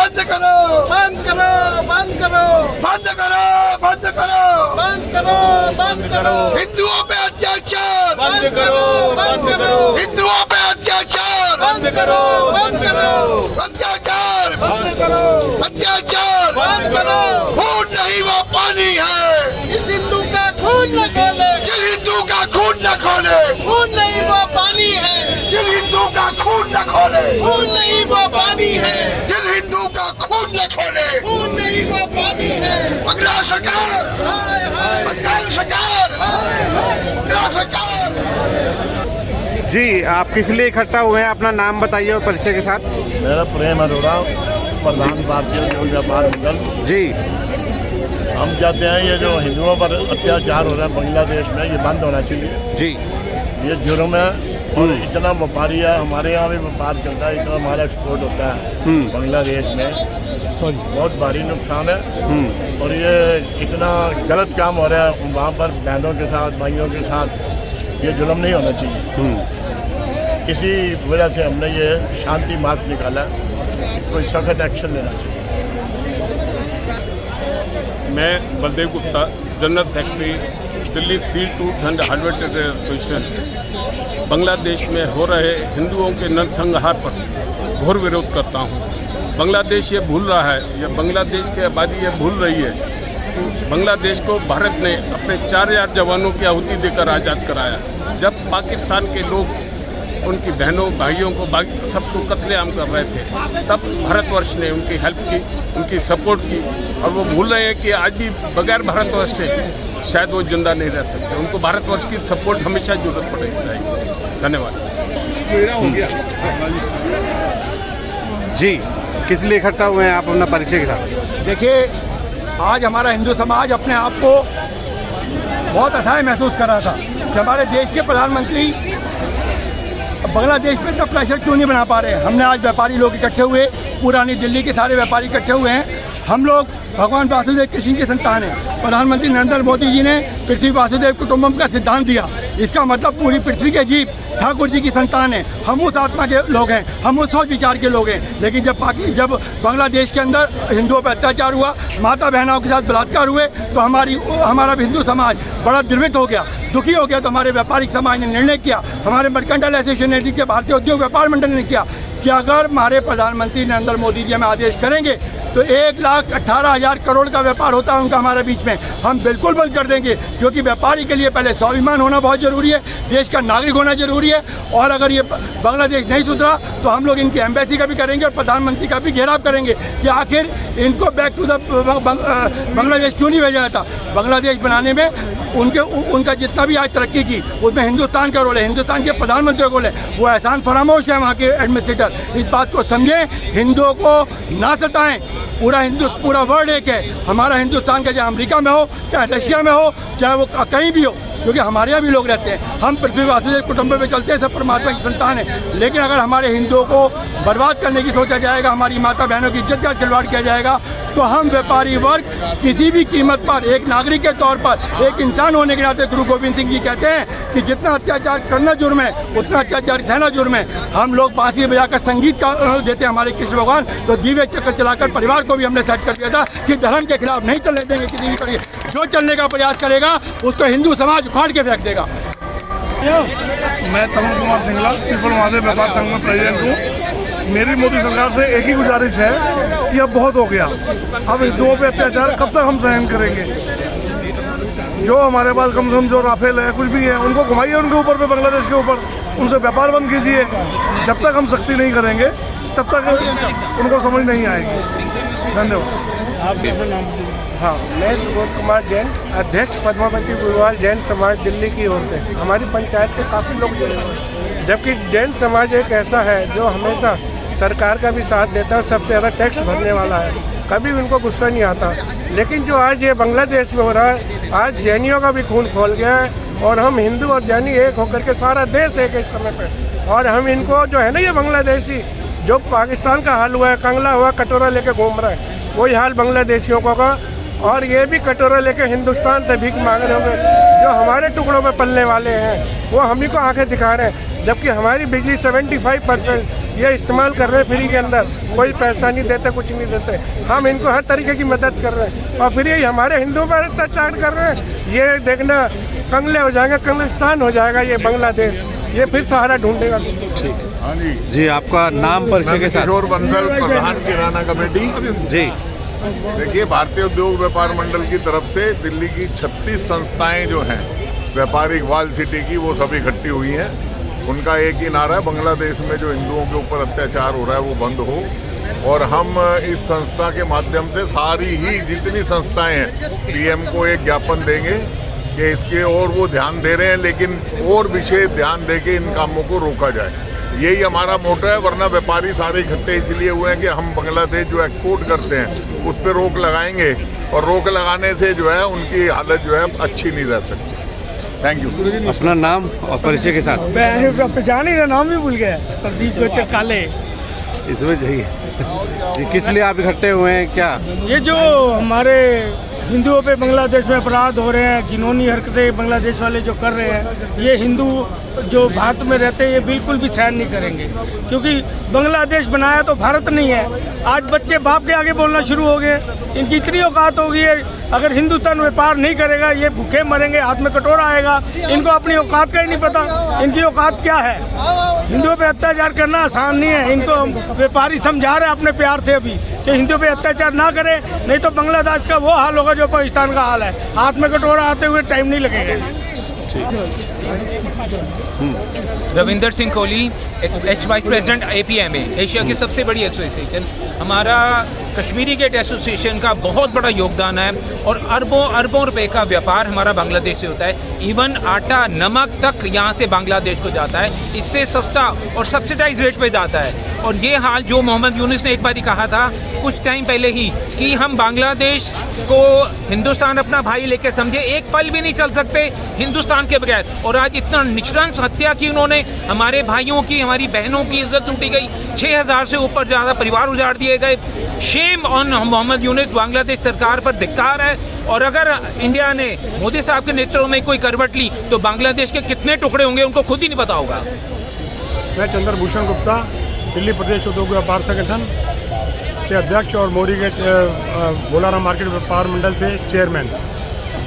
बंद करो, बंद करो, बंद करो, बंद करो, बंद करो, बंद करो, बंद करो, हिंदुओं पे अत्याचार बंद करो, बंद करो, हिंदुओं पे अत्याचार बंद करो, बंद करो, अत्याचार बंद करो, अत्याचार बंद करो। खून नहीं वो पानी है, इस हिंदू का खून न खोले, जिस हिंदू का खून न खोले, खून नहीं वो पानी है, जिस हिंदू का खून न खोले, खून नहीं वो पानी है, जिस हिंदू का खून न खोले, खून नहीं वो पानी है। अगला सरकार, बंगाल सरकार, अगला सरकार। जी, आप किस लिए इकट्ठा हुए हैं, अपना नाम बताइए और परिचय के साथ। मेरा प्रेम अरोड़ा, प्रधान भारतीय जन व्यापार मंडल। जी, हम चाहते हैं ये जो हिंदुओं पर अत्याचार हो रहा है बांग्लादेश में, ये बंद होना चाहिए। जी, ये जुर्म है और इतना व्यापारी है, हमारे यहाँ भी व्यापार चलता है, इतना हमारा एक्सपोर्ट होता है बांग्लादेश में, बहुत भारी नुकसान है। और ये इतना गलत काम हो रहा है वहाँ पर, बहनों के साथ, भाइयों के साथ, ये जुल्म नहीं होना चाहिए। इसी वजह से हमने ये शांति मार्च निकाला, कोई सख्त एक्शन लेना चाहिए। मैं Baldev Gupta, general secretary Delhi field truth and harvester association, Bangladesh में हो रहे हिंदुओं के नरसंहार पर घोर विरोध करता हूँ। बांग्लादेश ये भूल रहा है, या बांग्लादेश की आबादी ये भूल रही है, बांग्लादेश को भारत ने अपने 4000 जवानों की आहुति देकर आज़ाद कराया। जब पाकिस्तान के लोग उनकी बहनों भाइयों को सबको कत्लेआम कर रहे थे, तब भारतवर्ष ने उनकी हेल्प की, उनकी सपोर्ट की, और वो भूल रहे हैं कि आज भी बगैर भारतवर्ष के शायद वो जिंदा नहीं रह सकते। उनको भारतवर्ष की सपोर्ट हमेशा जरूरत पड़ेगी। धन्यवाद। जी, किस लिए इकट्ठा हुए हैं आप, अपना परिचय के साथ। देखिए, आज हमारा हिंदू समाज अपने आप को बहुत असहाय महसूस कर रहा था कि हमारे देश के प्रधानमंत्री बांग्लादेश पे इतना प्रेशर क्यों नहीं बना पा रहे। हमने आज व्यापारी लोग इकट्ठे हुए, पुरानी दिल्ली के सारे व्यापारी इकट्ठे हुए हैं। हम लोग भगवान वासुदेव कृष्ण के संतान हैं। प्रधानमंत्री नरेंद्र मोदी जी ने पृथ्वी वासुदेव कुटुंबम का सिद्धांत दिया। इसका मतलब पूरी पृथ्वी के जीव ठाकुर जी की संतान है। हम उस आत्मा के लोग हैं, हम उस सोच विचार के लोग हैं। लेकिन जब बांग्लादेश के अंदर हिंदुओं पर अत्याचार हुआ, माता बहनों के साथ बलात्कार हुए, तो हमारा हिंदू समाज बड़ा द्रवित हो गया, दुखी हो गया। तो हमारे व्यापारिक समाज ने निर्णय किया, हमारे मर्केंटाइल एसोसिएशन के भारतीय उद्योग व्यापार मंडल ने किया कि अगर हमारे प्रधानमंत्री नरेंद्र मोदी जी हमें आदेश करेंगे तो 1,18,000 करोड़ का व्यापार होता है उनका हमारे बीच में, हम बिल्कुल बंद कर देंगे। क्योंकि व्यापारी के लिए पहले स्वाभिमान होना बहुत ज़रूरी है, देश का नागरिक होना जरूरी है। और अगर ये बांग्लादेश नहीं सुधरा तो हम लोग इनकी एम्बेसी का भी करेंगे और प्रधानमंत्री का भी घेराव करेंगे कि आखिर इनको बैक टू द बांग्लादेश क्यों नहीं भेजा जाता। बांग्लादेश बनाने में उनका जितना भी आज तरक्की की, उसमें हिंदुस्तान का रोल है, हिंदुस्तान के प्रधानमंत्री का रोल है। वो एहसान फरामोश है वहाँ के एडमिनिस्ट्रेटर। इस बात को समझें, हिंदुओं को ना सताएं। पूरा वर्ल्ड एक है। हमारा हिंदुस्तान का चाहे अमेरिका में हो, चाहे रशिया में हो, चाहे वो कहीं भी हो, क्योंकि हमारे यहाँ भी लोग रहते हैं। हम पृथ्वी वासुदेव कुटुंब में चलते हैं, सब परमात्मा की संतान है। लेकिन अगर हमारे हिंदुओं को बर्बाद करने की सोचा जाएगा, हमारी माता बहनों की इज्जत का खिलवाड़ किया जाएगा, तो हम व्यापारी वर्ग किसी भी कीमत पर, एक नागरिक के तौर पर, एक इंसान होने के नाते, गुरु गोविंद सिंह जी कहते हैं कि जितना अत्याचार करना जुर्म है उतना अत्याचार सहना जुर्म है। हम लोग बांसुरी बजाकर संगीत का देते हैं हमारे कृष्ण भगवान, तो दिव्य चक्कर चलाकर परिवार को भी हमने सेट कर दिया था कि धर्म के खिलाफ नहीं चलने देंगे किसी भी तरीके। जो चलने का प्रयास करेगा उसको हिंदू समाज उखाड़ के फेंक देगा। मैं तरुण कुमार सिंगला, पीपल महादेव व्यापार संघ में प्रेसिडेंट हूँ। मेरी मोदी सरकार से एक ही गुजारिश है कि अब बहुत हो गया, अब हिंदुओं पे अत्याचार कब तक हम सहन करेंगे। जो हमारे पास कम से कम जो राफेल है कुछ भी है उनको घुमाइए उनके ऊपर पे, बांग्लादेश के ऊपर, उनसे व्यापार बंद कीजिए। जब तक हम सख्ती नहीं करेंगे तब तक उनको समझ नहीं आएगी। धन्यवाद। हाँ, मैं सुबोध कुमार जैन, अध्यक्ष पद्मावती गुरुवाल जैन समाज दिल्ली की ओर से। हमारी पंचायत के काफ़ी लोग जुड़े हुए हैं, जबकि जैन समाज एक ऐसा है जो हमेशा सरकार का भी साथ देता है, सबसे ज़्यादा टैक्स भरने वाला है, कभी उनको गुस्सा नहीं आता। लेकिन जो आज ये बांग्लादेश में हो रहा है, आज जैनियों का भी खून खोल गया है और हम हिंदू और जैनी एक होकर के सारा देश एक इस समय पे, और हम इनको जो है ना, ये बांग्लादेशी जो पाकिस्तान का हाल हुआ है, कंगला हुआ कटोरा लेके घूम रहा है, वही हाल बांग्लादेशियों का, और ये भी कटोरा लेके हिंदुस्तान से भीख मांग रहे होंगे। जो हमारे टुकड़ों में पलने वाले हैं वो हम ही को आंखें दिखा रहे हैं, जबकि हमारी बिजली 75% ये इस्तेमाल कर रहे हैं फ्री के अंदर, कोई पैसा नहीं देते, कुछ नहीं देते। हम इनको हर तरीके की मदद कर रहे हैं और फिर ये हमारे हिंदुओं पर अत्याचार कर रहे हैं। ये देखना कंगले हो जाएंगे, कंगलिस्तान हो जाएगा ये बांग्लादेश, ये फिर सहारा ढूंढेगा। हाँ जी जी, आपका नाम परिचय के साथ। किशोर बंसल, प्रधान किराना कमेटी। जी, देखिए, भारतीय उद्योग व्यापार मंडल की तरफ से दिल्ली की 36 संस्थाएं जो हैं व्यापारिक वाल सिटी की, वो सब इकट्ठी हुई हैं। उनका एक ही नारा है, बांग्लादेश में जो हिंदुओं के ऊपर अत्याचार हो रहा है वो बंद हो। और हम इस संस्था के माध्यम से सारी ही जितनी संस्थाएं हैं पीएम को एक ज्ञापन देंगे कि इसके और वो ध्यान दे रहे हैं, लेकिन और विशेष ध्यान दे के इन कामों को रोका जाए। यही हमारा मोटो है। वरना व्यापारी सारे इकट्ठे इसलिए हुए हैं कि हम बांग्लादेश जो एक्सपोर्ट करते हैं उस पर रोक लगाएंगे, और रोक लगाने से जो है उनकी हालत जो है अच्छी नहीं रह सकती। Thank you. अपना नाम और परिचय के साथ। पहचान ही नाम भी भूल गया, प्रदीप काले। इसमें चाहिए जी, किस लिए आप इकट्ठे हुए हैं? क्या ये जो हमारे हिंदुओं पे बांग्लादेश में अपराध हो रहे हैं, घिनौनी हरकतें बांग्लादेश वाले जो कर रहे हैं, ये हिंदू जो भारत में रहते हैं ये बिल्कुल भी सहन नहीं करेंगे, क्योंकि बांग्लादेश बनाया तो भारत नहीं है। आज बच्चे बाप के आगे बोलना शुरू हो गए, इनकी इतनी औकात हो गई है, अगर हिंदुस्तान व्यापार नहीं करेगा ये भूखे मरेंगे, हाथ में कटोरा आएगा। इनको अपनी औकात का ही नहीं पता, इनकी औकात क्या है। हिंदुओं पे अत्याचार करना आसान नहीं है, इनको व्यापारी समझा रहे हैं अपने प्यार से अभी कि हिंदुओं पे अत्याचार ना करें, नहीं तो बांग्लादेश का वो हाल होगा जो पाकिस्तान का हाल है, हाथ में कटोरा आते हुए टाइम नहीं लगेगा। Ravinder Singh Kohli, x vice president APMA, Asia की सबसे बड़ी एसोसिएशन। हमारा कश्मीरी गेट एसोसिएशन का बहुत बड़ा योगदान है और अरबों अरबों रुपए का व्यापार हमारा बांग्लादेश से होता है। इवन आटा नमक तक यहाँ से बांग्लादेश को जाता है, इससे सस्ता और सब्सिडाइज रेट पे जाता है। और ये हाल जो मोहम्मद यूनुस ने एक बार कहा था कुछ टाइम पहले ही कि हम बांग्लादेश को हिंदुस्तान अपना भाई लेके समझे, एक पल भी नहीं चल सकते हिंदुस्तान के बगैर। और आज इतना निष्कंस हत्या की उन्होंने, हमारे भाइयों की, हमारी बहनों की इज्जत लूटी गई, 6000 से ऊपर ज़्यादा परिवार उजाड़ दिए गए। शेम ऑन मोहम्मद यूनुस, बांग्लादेश सरकार पर धिक्कार है। और अगर इंडिया ने मोदी साहब के नेतृत्व में कोई करवट ली तो बांग्लादेश के कितने टुकड़े होंगे उनको खुद ही नहीं पता होगा। मैं चंद्रभूषण गुप्ता, दिल्ली प्रदेश उद्योग व्यापार संगठन से अध्यक्ष और मोरी गेट बोलाराम मार्केट व्यापार मंडल से चेयरमैन।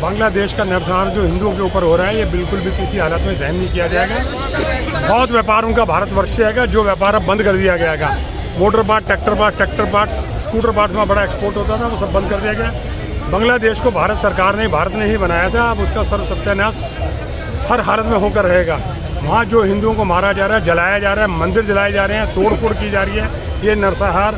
बांग्लादेश का नरसंहार जो हिंदुओं के ऊपर हो रहा है ये बिल्कुल भी किसी हालत में सहन नहीं किया जाएगा। बहुत व्यापार उनका भारतवर्ष से आएगा, जो व्यापार अब बंद कर दिया गया है। Motor part, tractor parts, scooter parts में बड़ा एक्सपोर्ट होता था, वो सब बंद कर दिया गया। बांग्लादेश को भारत सरकार ने, भारत ने ही बनाया था, अब उसका सर्व सत्यानाश हर हालत में होकर रहेगा। वहाँ जो हिंदुओं को मारा जा रहा है, जलाया जा रहा है, मंदिर जलाए जा रहे हैं, तोड़ फोड़ की जा रही है, ये नरसंहार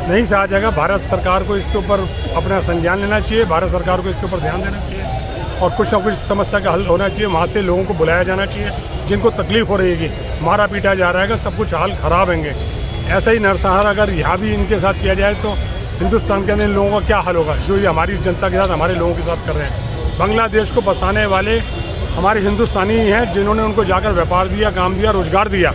नहीं सहा जाएगा। भारत सरकार को इसके ऊपर अपना संज्ञान लेना चाहिए, भारत सरकार को इसके ऊपर ध्यान देना चाहिए और कुछ ना कुछ समस्या का हल होना चाहिए। वहाँ से लोगों को बुलाया जाना चाहिए जिनको तकलीफ हो रही है, मारा पीटा जा रहा है, सब कुछ हाल ख़राब होंगे। ऐसा ही नरसंहार अगर यहाँ भी इनके साथ किया जाए तो हिंदुस्तान के अंदर इन लोगों का क्या हाल होगा, जो ये हमारी जनता के साथ, हमारे लोगों के साथ कर रहे हैं। बांग्लादेश को बसाने वाले हमारे हिंदुस्तानी हैं, जिन्होंने उनको जाकर व्यापार दिया, काम दिया, रोजगार दिया।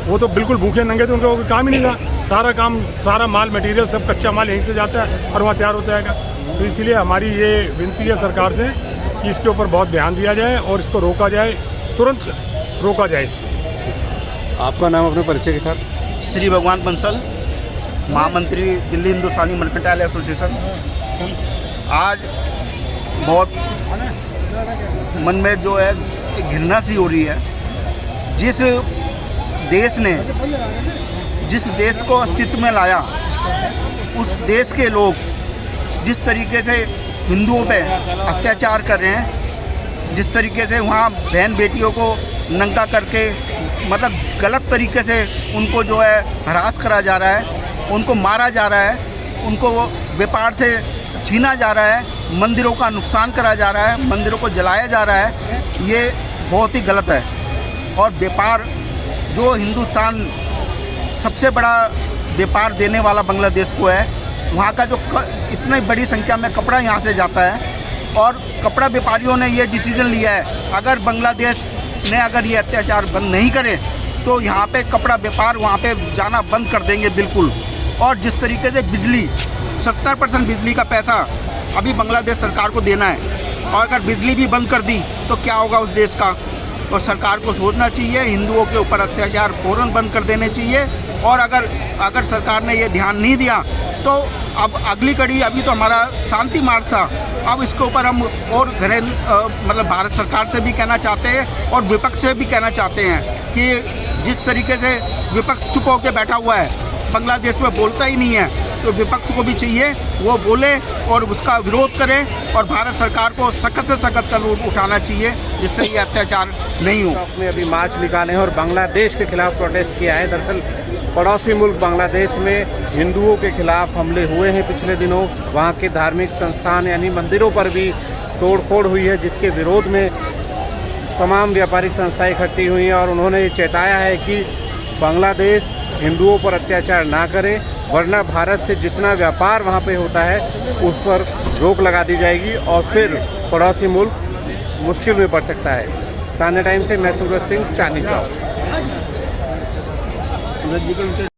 वो तो बिल्कुल भूखे नंगे थे, उनका काम ही नहीं था। सारा काम, सारा माल मटेरियल, सब कच्चा माल यहीं से जाता है और वहाँ तैयार होता है। तो इसलिए हमारी ये विनती है सरकार से कि इसके ऊपर बहुत ध्यान दिया जाए और इसको रोका जाए, तुरंत रोका जाए। आपका नाम अपने परिचय के साथ। श्री भगवान बंसल, महामंत्री दिल्ली हिंदुस्तानी मर्केंटाइल एसोसिएशन। आज बहुत मन में जो है घृणा सी हो रही है। जिस देश को अस्तित्व में लाया, उस देश के लोग जिस तरीके से हिंदुओं पे अत्याचार कर रहे हैं, जिस तरीके से वहाँ बहन बेटियों को नंगा करके मतलब गलत तरीके से उनको जो है हरास करा जा रहा है, उनको मारा जा रहा है, उनको व्यापार से छीना जा रहा है, मंदिरों का नुकसान करा जा रहा है, मंदिरों को जलाया जा रहा है, ये बहुत ही गलत है। और व्यापार जो हिंदुस्तान सबसे बड़ा व्यापार देने वाला बांग्लादेश को है, वहाँ का जो इतनी बड़ी संख्या में कपड़ा यहाँ से जाता है और कपड़ा व्यापारियों ने ये डिसीजन लिया है अगर बांग्लादेश ने अगर ये अत्याचार बंद नहीं करे तो यहाँ पे कपड़ा व्यापार वहाँ पे जाना बंद कर देंगे बिल्कुल। और जिस तरीके से बिजली 70% बिजली का पैसा अभी बांग्लादेश सरकार को देना है और अगर बिजली भी बंद कर दी तो क्या होगा उस देश का। तो सरकार को सोचना चाहिए, हिंदुओं के ऊपर अत्याचार फ़ौरन बंद कर देने चाहिए। और अगर सरकार ने ये ध्यान नहीं दिया तो अब अगली कड़ी, अभी तो हमारा शांति मार्च था, अब इसके ऊपर हम और मतलब भारत सरकार से भी कहना चाहते हैं और विपक्ष से भी कहना चाहते हैं कि जिस तरीके से विपक्ष चुप होकर बैठा हुआ है, बांग्लादेश में बोलता ही नहीं है, तो विपक्ष को भी चाहिए वो बोले और उसका विरोध करें और भारत सरकार को सख्त से सख्त कदम उठाना चाहिए जिससे ये अत्याचार नहीं हो। आपने अभी मार्च निकाले हैं और बांग्लादेश के खिलाफ प्रोटेस्ट किया है। दरअसल पड़ोसी मुल्क बांग्लादेश में हिंदुओं के खिलाफ हमले हुए हैं पिछले दिनों, वहाँ के धार्मिक संस्थान यानी मंदिरों पर भी तोड़फोड़ हुई है, जिसके विरोध में तमाम व्यापारिक संस्थाएं इकट्ठी हुई हैं और उन्होंने चेताया है कि बांग्लादेश हिंदुओं पर अत्याचार ना करे, वरना भारत से जितना व्यापार वहाँ पे होता है उस पर रोक लगा दी जाएगी और फिर पड़ोसी मुल्क मुश्किल में पड़ सकता है। सान्य टाइम से मैं सूरज सिंह, चांदनी चौक। सूरज जी को